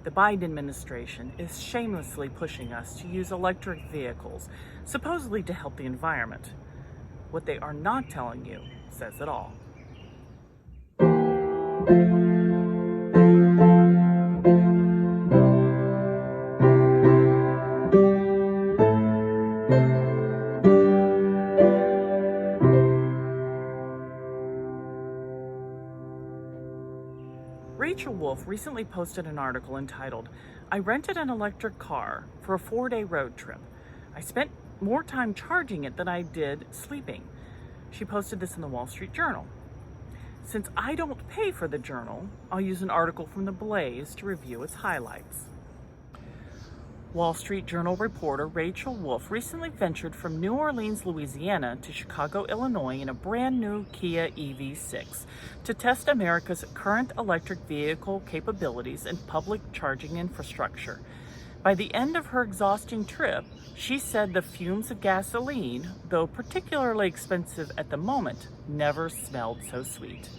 The Biden administration is shamelessly pushing us to use electric vehicles, supposedly to help the environment. What they are not telling you says it all. Rachel Wolf recently posted an article entitled, "I rented an electric car for a 4-day road trip. I spent more time charging it than I did sleeping." She posted this in the Wall Street Journal. Since I don't pay for the Journal, I'll use an article from The Blaze to review its highlights. Wall Street Journal reporter Rachel Wolf recently ventured from New Orleans, Louisiana to Chicago, Illinois in a brand new Kia EV6 to test America's current electric vehicle capabilities and public charging infrastructure. By the end of her exhausting trip, she said the fumes of gasoline, though particularly expensive at the moment, never smelled so sweet.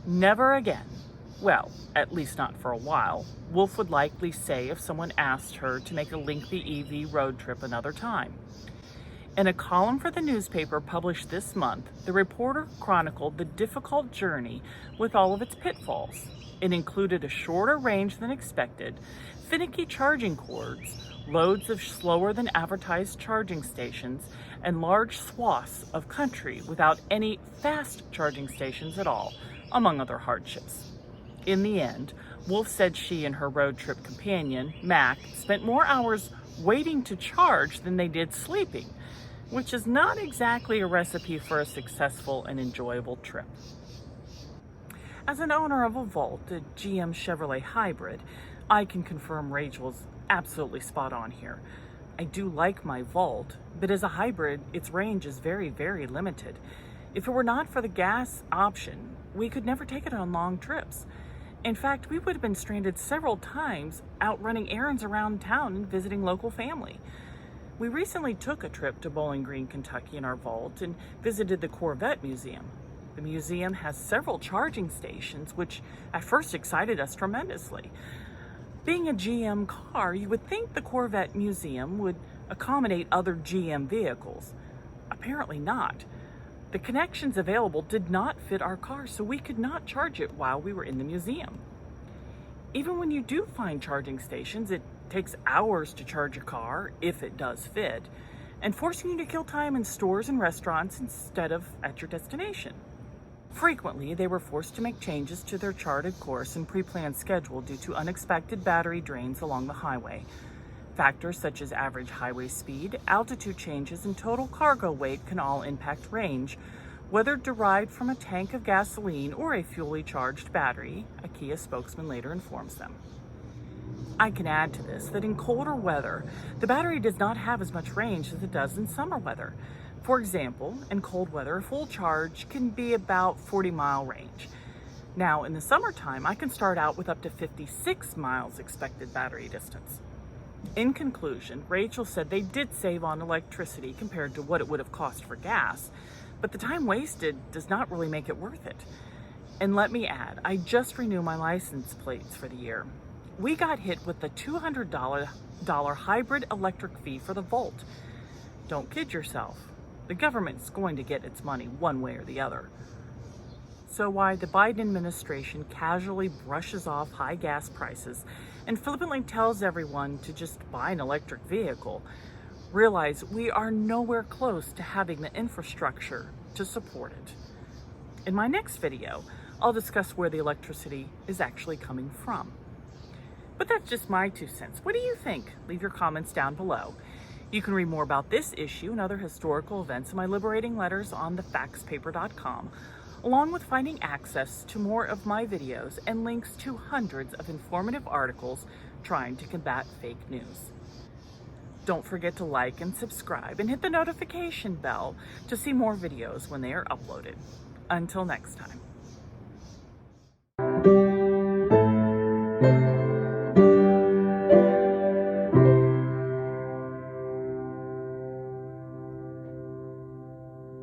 Never again. Well, at least not for a while, Wolf would likely say if someone asked her to make a lengthy EV road trip another time. In a column for the newspaper published this month, the reporter chronicled the difficult journey with all of its pitfalls. It included a shorter range than expected, finicky charging cords, loads of slower than advertised charging stations, and large swaths of country without any fast charging stations at all, among other hardships. In the end, Wolf said she and her road trip companion, Mac, spent more hours waiting to charge than they did sleeping, which is not exactly a recipe for a successful and enjoyable trip. As an owner of a Volt, a GM Chevrolet hybrid, I can confirm Rachel's absolutely spot on here. I do like my Volt, but as a hybrid, its range is very, very limited. If it were not for the gas option, we could never take it on long trips. In fact, we would have been stranded several times out running errands around town and visiting local family. We recently took a trip to Bowling Green, Kentucky in our Volt and visited the Corvette Museum. The museum has several charging stations, which at first excited us tremendously. Being a GM car, you would think the Corvette Museum would accommodate other GM vehicles. Apparently not. The connections available did not fit our car, so we could not charge it while we were in the museum. Even when you do find charging stations, it takes hours to charge a car, if it does fit, and forcing you to kill time in stores and restaurants instead of at your destination. Frequently, they were forced to make changes to their charted course and pre-planned schedule due to unexpected battery drains along the highway. Factors such as average highway speed, altitude changes, and total cargo weight can all impact range, whether derived from a tank of gasoline or a fully charged battery, a Kia spokesman later informs them. I can add to this that in colder weather, the battery does not have as much range as it does in summer weather. For example, in cold weather, a full charge can be about 40-mile range. Now, in the summertime, I can start out with up to 56 miles expected battery distance. In conclusion, Rachel said they did save on electricity compared to what it would have cost for gas, but the time wasted does not really make it worth it. And let me add, I just renewed my license plates for the year. We got hit with the $200 hybrid electric fee for the Volt. Don't kid yourself. The government's going to get its money one way or the other. So why the Biden administration casually brushes off high gas prices and flippantly tells everyone to just buy an electric vehicle, realize we are nowhere close to having the infrastructure to support it. In my next video, I'll discuss where the electricity is actually coming from. But that's just my 2 cents. What do you think? Leave your comments down below. You can read more about this issue and other historical events in my liberating letters on thefaxpaper.com, along with finding access to more of my videos and links to hundreds of informative articles trying to combat fake news. Don't forget to like and subscribe and hit the notification bell to see more videos when they are uploaded. Until next time.